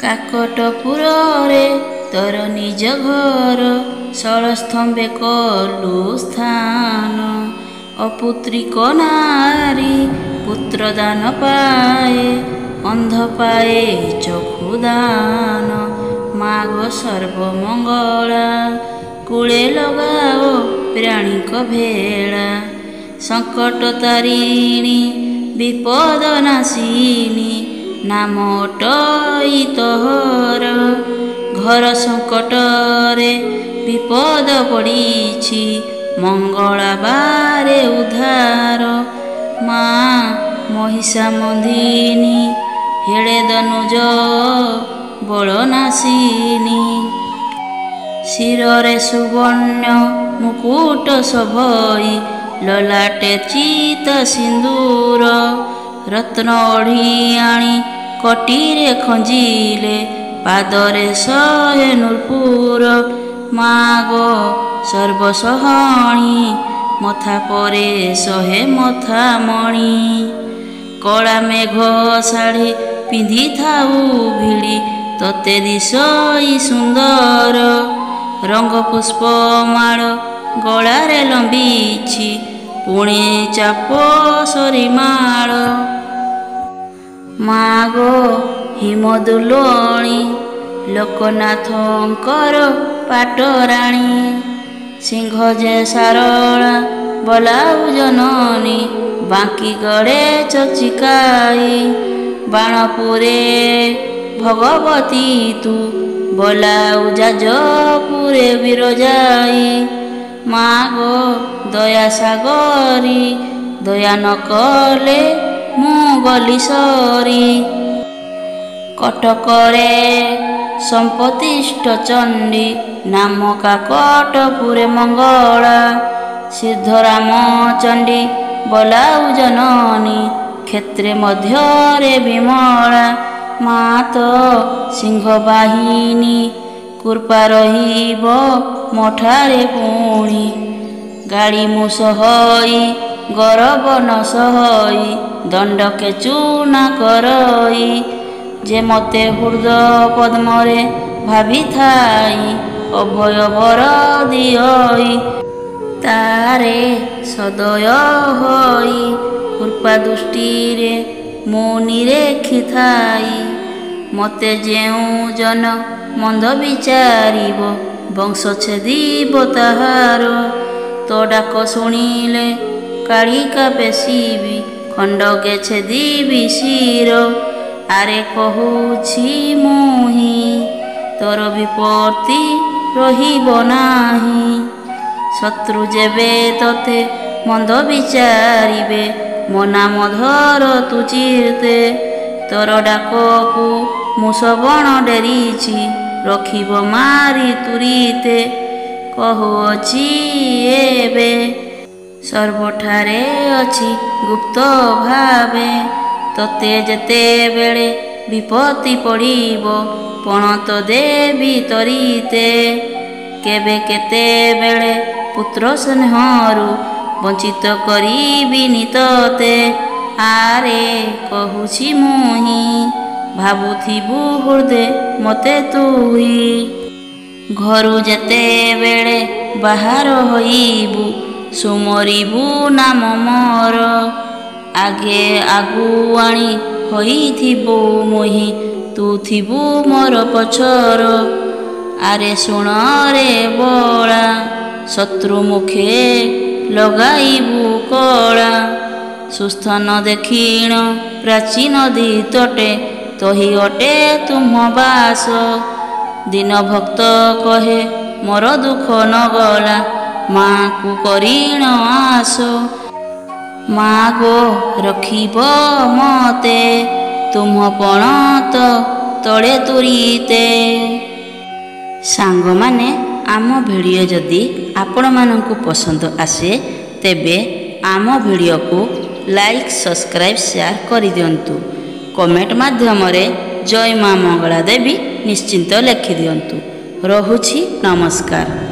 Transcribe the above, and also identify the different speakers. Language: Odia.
Speaker 1: କାକଟପୁରରେ ତୋର ନିଜ ଘର, ଶୈଳସ୍ତମ୍ଭେ କଲୁ ସ୍ଥାନ। ଅପୁତ୍ରିକ ନାରୀ ପୁତ୍ର ଦାନ ପାଏ, ଅନ୍ଧ ପାଏ ଚକ୍ଷୁଦାନ। ମାଗ ସର୍ବମଙ୍ଗଳା, କୂଳେ ଲଗାଅ ପ୍ରାଣିକ ଭେଳା। ସଙ୍କଟ ତାରିଣୀ ବିପଦ ନାଶିନୀ, ନାମ ଅଟଇ ତୋହର। ଘର ସଙ୍କଟରେ ବିପଦ ପଡ଼ିଛି, ମଙ୍ଗଳା ବାରେ ଉଦ୍ଧାର। ମା ମହିଷା ମନ୍ଦିନୀ, ହେଳେ ଦନୁଜ ବଳ ନାଶିନୀ। ଶିରରେ ସୁବର୍ଣ୍ଣ ମୁକୁଟ ଶୋଭଇ, ଲଲାଟେ ଚିତ ସିନ୍ଦୂର। ରତ୍ନ ଅଢ଼ିଆଣି କଟିରେ ଖଞ୍ଜିଲେ, ପାଦରେ ଶହେ ନୂପୁର। ମାଗ ସର୍ବସହଣୀ, ମଥା ପରେ ଶହେ ମଥା ମଣି। କଳା ମେଘ ଶାଢ଼ୀ ପିନ୍ଧିଥାଉ ଭିଡ଼ି, ତତେ ଦିଶଇ ସୁନ୍ଦର। ରଙ୍ଗ ପୁଷ୍ପମାଳ ଗଳାରେ ଲମ୍ବିଛି, ପୁଣି ଚାପ ସରିମାଳ। ମାଗ ହିମଦୁଲଣୀ, ଲୋକନାଥଙ୍କର ପାଟରାଣୀ। ସିଂହ ଯେ ସାରଳା ବଲାଉ ଜନନୀ, ବାଙ୍କି ଗଡ଼େ ଚଚିକାଇ। ବାଣପୁରେ ଭଗବତୀ ତୁ, ବଲାଉ ଯାଜପୁରେ ବିରଜାଇ। ମାଗ ଦୟା ସାଗରୀ, ଦୟା ନ କଲେ ମୁଁ ଗଲି ସରି। କଟକରେ ସମ୍ପତିଷ୍ଠ ଚଣ୍ଡୀ, ନାମ କାକଟପୁରେ ମଙ୍ଗଳା। ସିଦ୍ଧରାମଚଣ୍ଡୀ ବଲାଉ ଜନନୀ, କ୍ଷେତ୍ରେ ମଧ୍ୟରେ ବିମଳା। ମାତ ସିଂହବାହିନୀ, କୃପା ରହିବ ମଠାରେ ପୁଣି। ଗାଳି ମୁଁ ସହଇ ଗରବ ନ ସହଇ, ଦଣ୍ଡକେ ଚୂନା କରଇ। ଯେ ମତେ ହୃଦ ପଦ୍ମରେ ଭାବିଥାଇ, ଅଭୟ ବର ଦିଅଇ। ତାରେ ସଦୟ ହୋଇ, କୃପା ଦୃଷ୍ଟିରେ ମୁଁ ନିରେଖିଥାଇ। ମତେ ଯେଉଁ ଜନ ମନ୍ଦ ବିଚାରିବ, ବଂଶ ଛେଦିବ ତାହାର। ତୋ ଡାକ ଶୁଣିଲେ କାଳିକା ପେଶିବି, ଖଣ୍ଡକେ ଛେଦିବି ଶିର। ଆରେ କହୁଛି ମୁହିଁ, ତୋର ବିପତ୍ତି ରହିବ ନାହିଁ। ଶତ୍ରୁ ଯେବେ ତତେ ମନ୍ଦ ବିଚାରିବେ, ମୋ ନାମ ଧର ତୁ ଚିର୍ତେ। ତୋର ଡାକକୁ ମୁଁ ଶ୍ରବଣ ଡେରିଛି, ରଖିବ ମାରି ତୁରିତେ। କହୁଅଛି ଏବେ ସର୍ବଠାରେ ଅଛି ଗୁପ୍ତ ଭାବେ। ତତେ ଯେତେବେଳେ ବିପତ୍ତି ପଡ଼ିବ, ପଣତ ଦେବି ତରିତେ। କେବେ କେତେବେଳେ ପୁତ୍ର ସ୍ନେହରୁ, ବଞ୍ଚିତ କରିବିନି ତତେ। ଆରେ କହୁଛି ମୁହିଁ, ଭାବୁଥିବୁ ହୃଦେ ମତେ ତୁହି। ଘରୁ ଯେତେବେଳେ ବାହାର ହୋଇବୁ, ସୁମରିବୁ ନାମ ମୋର। ଆଗେ ଆଗୁଆଣି ହୋଇଥିବୁ ମୁହିଁ, ତୁ ଥିବୁ ମୋର ପଛର। ଆରେ ଶୁଣରେ ବଳା, ଶତ୍ରୁ ମୁଖେ ଲଗାଇବୁ କଳା। ସୁସ୍ଥନ ଦକ୍ଷିଣ ପ୍ରାଚୀନ ଦିତଟେ, ତହି ଅଟେ ତୁମ ବାସ। ଦୀନ ଭକ୍ତ କହେ ମୋର ଦୁଃଖ ନ ଗଲା, ମାକୁ କରିଣ ଆସ। ମାଗ ରଖିବ ମତେ, ତୁମ ପଣତ ତଳେ ତୁରିତେ। ସାଙ୍ଗମାନେ, ଆମ ଭିଡ଼ିଓ ଯଦି ଆପଣମାନଙ୍କୁ ପସନ୍ଦ ଆସେ, ତେବେ ଆମ ଭିଡ଼ିଓକୁ ଲାଇକ୍, ସବସ୍କ୍ରାଇବ୍, ସେୟାର କରିଦିଅନ୍ତୁ। କମେଣ୍ଟ ମାଧ୍ୟମରେ ଜୟ ମା ମଙ୍ଗଳା ଦେବୀ ନିଶ୍ଚିନ୍ତ ଲେଖିଦିଅନ୍ତୁ। ରହୁଛି, ନମସ୍କାର।